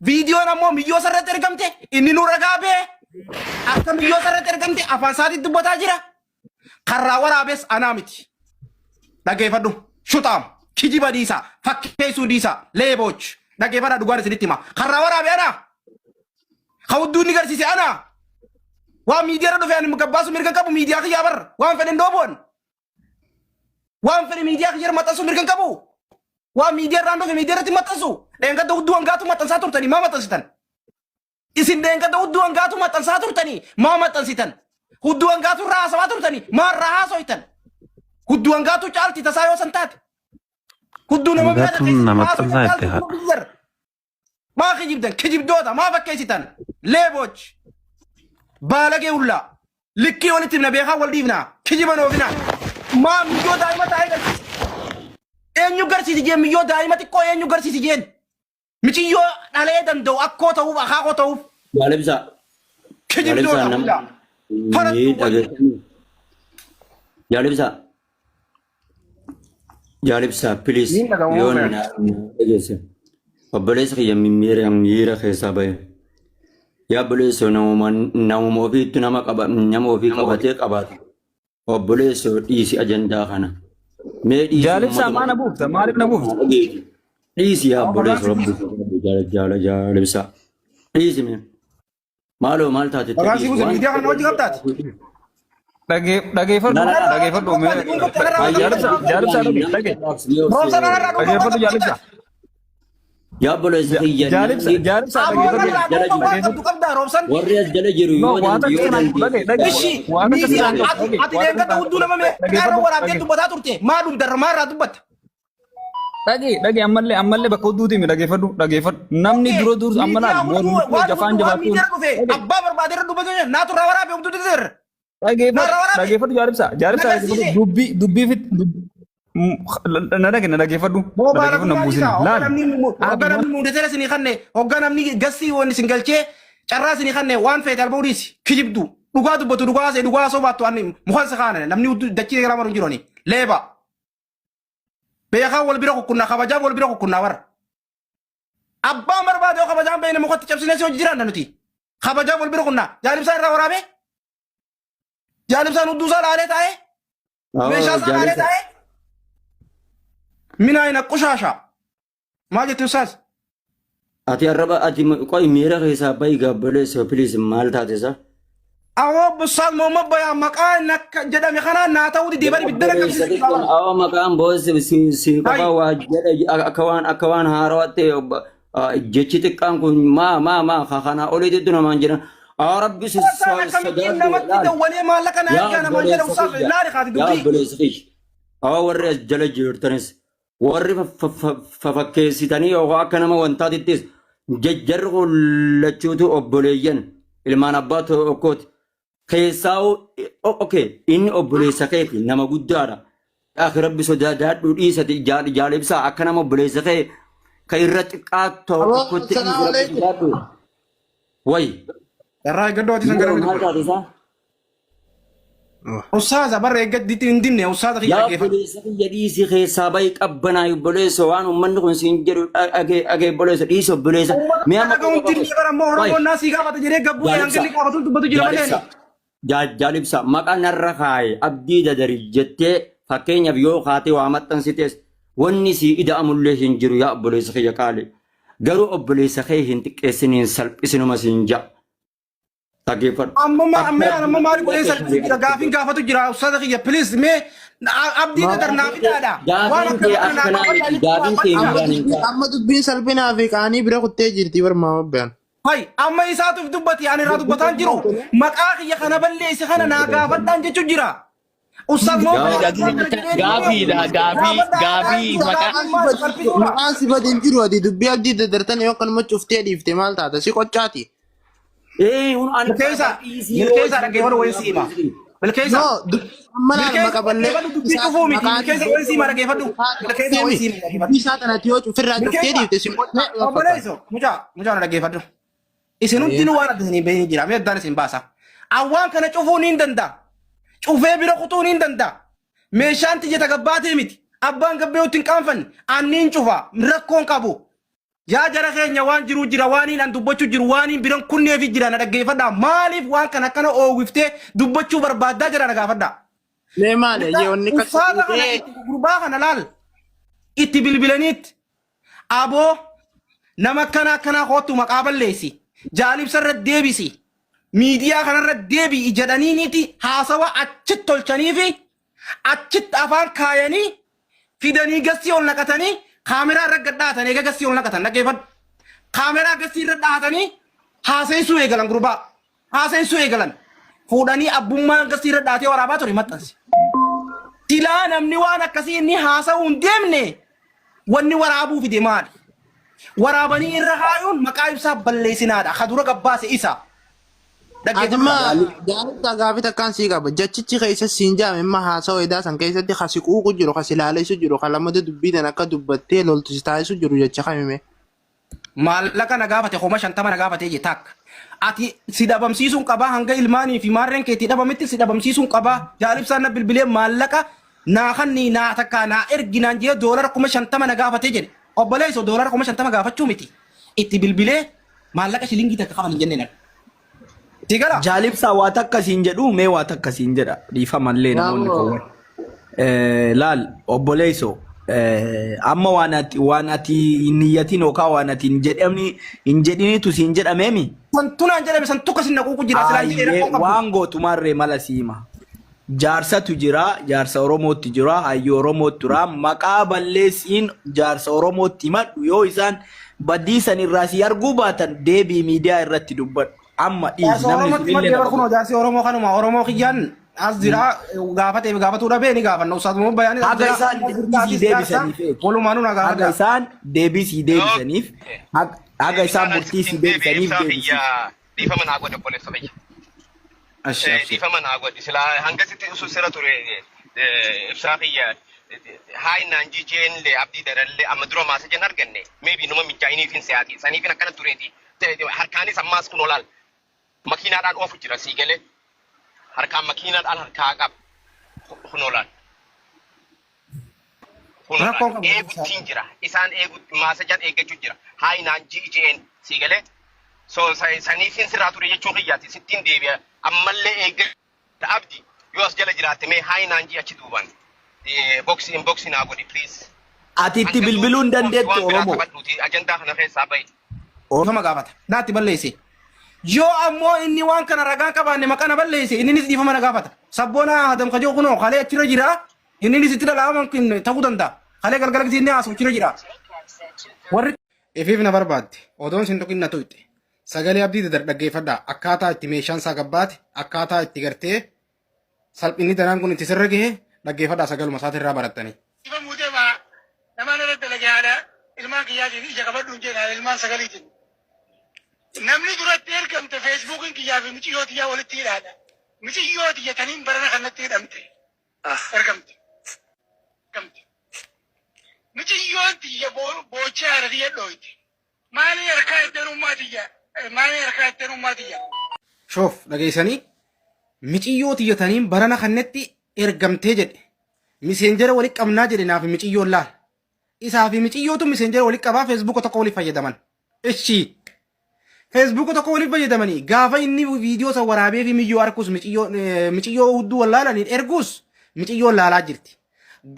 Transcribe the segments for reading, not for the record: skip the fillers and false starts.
فيديو نمو ميو سر ترقمتي إني نور رقابه أكم ميو سر ترقمتي أفاساتي دبتا جرا خرا ورابس أنا متي دقي فدو شطام كجيبا ديسا فكيسو ديسا ليبوش دقي فدا دوغار سنتيما خرا ورابي أنا خودوني غرسيسي أنا وميديا ردو فيعني مكباسو ميركن كابو ميديا خيابر وان فدن دوبون وان فدن ميديا خيار متاسو ميركن كابو وميديا راندو في ميديا رتي متاسو دنگا دو انغاتو متاسا تورتني ما متاسيتن isin dengka da uddu angatu matan satur tani ma matan sitan uddu angatu rasa satur tani ma rahaso itan uddu angatu chalti tasayo santat uddu nama angatu nama tanzate ha ma khijibdan kijibdoda ma bakkesitan leboch balage ulla likki walitim nabi kha waldivna kijiban ofina ma miyo daima taiga enyu garsi dijem miyo daima ti ko enyu garsi dijen متيو على دندو أكوتا وبا خاكوتا وب يا لبسا كجيب دولا يا لبسا يا لبسا بليز يون اجلس وبليز خي مير مير خيسابي يا بليز نوم في تنام قبا نيام في قباتي قبات وبليز ديسي اجندا خنا يا لبسا ما نبوك ما نبوك Please ya boleh Rabbi jala bisa. Please me. Malu mal tadi. Makasih bu, media kan wajib kaptat. Lagi foto me. Jarib sa lagi. Rosa na na. Lagi foto jarib sa. Ya boleh sekian. Jarib sa lagi foto. Tukar dah Robson. Warriors jala jeru. No, wata kena lagi. Ishi. Media ati dengar tahu dulu nama me. Kalau orang dia tu baca turte. Malu darmar tu bat. Lagi amalle bakau dudi mi lagi fadu namni duro dur amala mo Japan abba berbadir du bajunya natu rawara be umtu dir lagi fadu jarib sa dubbi fit lagi fadu nabusin hoganam mu de tere sini xanne hoganam ni gassi woni singalce carra sini xanne wan fetal bawdis kijibdu dugadu batu dugase dugaso batu anni mu xal sa xana namni dacci ramaru jironi leba بيخا والبيرو كنا خبجاب والبيرو كنا ور أبا مرباد يو خبجاب بين مخاط تشبسين سوى جيران نتي خبجاب والبيرو كنا جانب سار راورابي جانب سار ندو سار عليه تاي ميشا سار عليه تاي من أين قشاشة ما جت أستاذ أتي الربا أتي كوي ميرا خيسا بايغا بلس بليز مال تاتيسا أو بصال ماما بيا مكان نك جدا مخانا ناتاودي ديباري بدنا كبسي أو مكان بوس سي كبا وجدا أكوان هاروات جيتي كان كون ما خانا أولي تدنا مانجنا ربي سداد ولي ما لك انا مانجنا وصاف لا رخاتي دوبي يا بلسخيش أو ورس جل جورتنس وري ففكيسيتاني أو أكنا ما وانتادي تيس جرغو لتشوتو أبوليين ilmaan abbaatu okkooti keessaa okay inni obboleessa keeti nama guddaadha akhi rabbi sodaadhu dhiisati jaalibsaa akka nama obboleessa kee ka irra xiqqaattu tokkotti dhiisatu way darraa gaddooti san gara ustaaza barre gadditi indinne ustaaza yaa obboleessa kiyya dhiisi keessaa bayi qabbanaa obboleessa waan ummanni kun siin jedhu agee obboleessa dhiisi obboleessa mi'a jaalibsa maqaa narra kaaye abdii dadari jettee fakkeenyaaf yoo kaatee waa maxxansites wanni si ida'amullee hin jiru yaa obboleessa kiyya qaale garuu obboleessa kee hin xiqqeessiniin salphisinuma siin ja'a. amma maali godhee salphisi jira gaafin gaafatu jira ustaaza kiyya please mee abdii dadar naaf idaadha amma dubbiin salphinaa fi qaanii bira kuttee jirti barmaama bayan hay amma isaatuuf dubbati ani irraa dubbataan jiru maqaa kiyya kana balleessi kana naa gaafadhaan jechu jira ustaaz moo gaafii maqaan sifatiin jiru ati dubbii abdii dadartan yoo kanuma cuftee dhiifte maal taata si qochaati بالكيسة رجعوا له ويسيما بالكيسة mana maka balle بالكيسة ويسيما رجعوا له بالكيسة ويسيما bisa tanati yo firra jokke difte si obboleeso muja raggeeffadhu isin hundinuu waan addanii beekni jira mee addaan isin baasa awwaan kana cufuu niin danda'a cufee bira kutuu niin danda'a meeshaan tijjeta gabbaatee miti abbaan gabbee uttiin qaanfanne anniin cufa rakkoon qabu yaa jara keenya waan jiru jira waaniin an dubbachuu jiru waaniin biran kunneefi jira na dhaggeeffadhaa maaliif waan kana akkana oowwiftee dubbachuu barbaaddaa jira na gaafadhaa. Mee maali yeewwanni Uffata kana itti gurbaa kana laal itti bilbilaniitti aboo nama akkana kootu maqaa balleessi jaalibsa irra deebisi miidiyaa kanarra deebi'i jedhaniiniti haasawa achitti tolchanii fi achitti afaan kaayanii fidanii gassii ol naqatanii kaameraa irra gadhaatanii egaa gassii ol naqatan dhaggeeffadhu kaameraa gassii irra dhaatanii haasa'insuu eegalan gurbaa haasa'insuu eegalan fuudhanii abbummaa gassii irra dhaatee waraabaa ture maxxansi. Silaa namni waan akkasii inni haasa'uu hin deemne wanni waraabuu fide maali? Waraabanii irra haayuun maqaa ibsaa balleessinaadha. Kadura gabbaase isa. Adama jaalata gaafii takkaan sii qaba. Jachichi keessa siin jaame imma haasa'u edaa san keessatti kasi quuqu jiru, kasi ilaaleessu jiru, kan lamada dubbiitan akka dubbattee loltu si taasisu jiru jecha kamime. Maallaqa na gaafate kuma 50 na gaafatee je takka. Ati si dhabamsiisuun qabaa hanga ilmaanii fi maarreen keetii dhabametti si dhabamsiisuun qabaa. Jaalibsaan na bilbilee maallaqa naa kanni naa takka naa erginaan jee doolara kuma 50 na gaafatee jedhe. Obboleessoo doolara kuma 50 gaafachuu miti. Itti bilbilee maallaqa shilingii takka qaban hin jenneen. Tigala. Jaalibsaa waa takka siin jedhu mee waa takka siin jedha dhiifamallee namoonni kowwan. Laal obboleessoo amma waan ati niyyatiin yookaan waan ati hin jedhinitu siin jedhameemi. Wantunaan jedhame san tokko sin naquu jira silaan jedhee waan gootumarree mala siima. Jaarsatu jira, jaarsa Oromootti jira, hayyuu Oromootti jira, maqaa balleessiin jaarsa Oromootti himadhu yoo isaan baddiisan irraa si arguu baatan deebii miidiyaa irratti dubbadhu. Amma dhiisi namni sibiillee nama kun jaarsi Oromoo kanuma Oromoo kiyyaan as jira gaafatuu dhabee ni gaafanna usaatuma bayaanii haga isaan deebisii deebisaniif walumaanuu na gaafadha. Haga isaan deebisii deebisaniif haga isaan murtii si deebisaniif deebisii. Dhiifama naa godhe obboleessa biyya. Dhiifama naa godhe silaa hangasitti usu sira ture ibsaa kiyya haa innaan jijeenillee abdii darallee amma dura maasa jen arganne maybe numa mijaa'iniifin siyaati saniifin akkana tureeti harkaanis ammaas kun olaal makiinaadhaan oofu jira sii galee harkaan makiinaadhaan harkaa qaba kun olaal. Kun eeguttiin jira isaan maasa jan eeggachuu jira haa innaan jijeen sii galee. So saniifin sirraa ture jechuun kiyyaati sittiin deebi'a ammallee eeggadha abdi yoo as jala jiraatte mee haa innaan achi duuban boksiin naa godhi please. Ati itti bilbiluu hin dandeettu Oromoo. Ajandaa kana keessaa bahi. Oofama gaafata naatti balleesse yoo ammoo inni waan kana ragaan qabaanne maqana balleesse inninis dhiifama na gaafata sabboona hadam kajoo kunoo kalee achirra jira inninis itti dhalaaman ta'uu danda'a kalee galgala gisiinne haasa'u achirra jira. Warri ifiif na barbaadde odoon sin tuqinna tuqxe. Sagalee abdii dhaggeeffadhaa akkaataa itti meeshaan isaa gabbaate akkaataa itti gartee salphinni danaan kun itti sirra gahee dhaggeeffadhaa sagaluma isaati irraa barattanii. Ifa muutee baa namaan irratti dalagee haadha ilmaan kiyyaatiin ija qabadhuun jedha ilmaan sagaliitiin. Namni duratti ergamte feesbuukiin kiyyaa fi miciyoo tiyyaa walitti hidhaadha. Miciyoo tiyyataniin barana kanatti hidhamte. Ergamte. Miciyoo tiyya boochee haadha tiyya dhooyte. Maali harkaa ittiin ummaa tiyya? Shoof dhageessanii miciyyoo tiyyataniin barana kanatti ergamtee jedhe miseenjera walitti qabnaa jedhe naaf miciyyoon laal isaa fi miciyyootu miseenjera walitti qabaa feesbuuka tokko waliif fayyadaman ishii feesbuuka tokko waliif fayyadamanii gaafa inni viidiyoo san waraabee fi miyyoo arkus miciyyoo hudduu wallaalaniin ergus miciyyoon laalaa jirti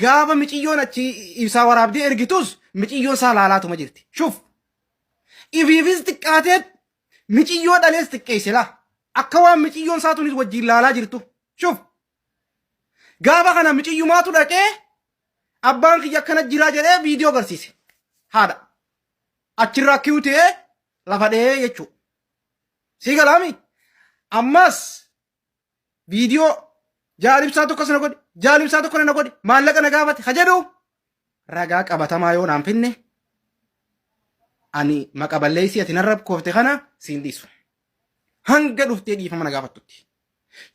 gaafa miciyyoon achi ibsaa waraabdee ergitus miciyyoon isaa laalaatuma jirti shuf ifiifis xiqqaateet miciyyoo dhalees xiqqeesse laa akka waan miciyyoon isaatunis wajjin laalaa jirtu shuf gaafa kana miciyyumaatu dhaqee abbaan kiyya akkana jiraa jedhee viidiyoo agarsiise haadha achirraa kiwtee lafa dhee jechuudha sii galaami ammas viidiyoo jaalibsaa tokko sana godhe jaalibsaa tokko na godhe maallaqa na gaafate hajedhu ragaa qabatamaa yoo naan finne ani maqa balleessi ati narra koofte kana siin dhiisu hanga dhuftee dhiifama na gaafattutti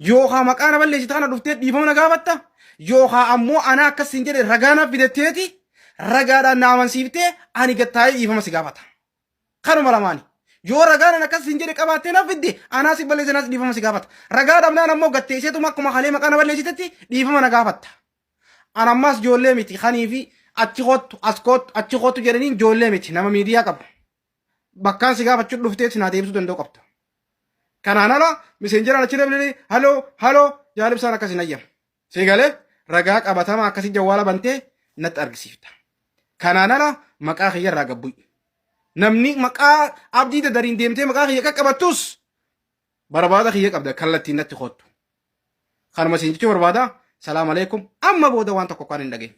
yookaan maqaa na balleessi kana dhuftee dhiifama na gaafatta yookaan ammoo ana akkas siin jedhe ragaa naaf fidatteeti ragaadhaan na amansiiftee ani gattaa'ee dhiifama si gaafata kanuma lamaani yoo ragaan akkas siin jedhe qabaattee naaf fidde anaa si balleessi naas dhiifama si gaafata ragaadhaan naan ammoo gatteesseetuma akkuma halee maqaa na balleessitetti dhiifama na gaafatta an ammas ijoollee miti kanii fi achi kottu as kottu achi kottu jedhaniin ijoollee miti nama miidiyaa qabu bakkaan si gaafachuu dhuftee sinaa deebisuu danda'u qabda. Kanaan ala miseenjeraan achi dablee haloo jaalibsaan akkas hin ayyamu. Si galee ragaa qabatamaa akkasii jawwaala bantee natti argisiifta. Kanaan ala maqaa kiyya irraa gabbu'i. Namni maqaa abdii dadariin deemtee maqaa kiyya qaqqabattus barbaada kiyya qabda kallattiin natti hoottu. Kanuma siin jechuu barbaada. Salaam alaikum. Amma booda waan tokko kan hin dhageenye.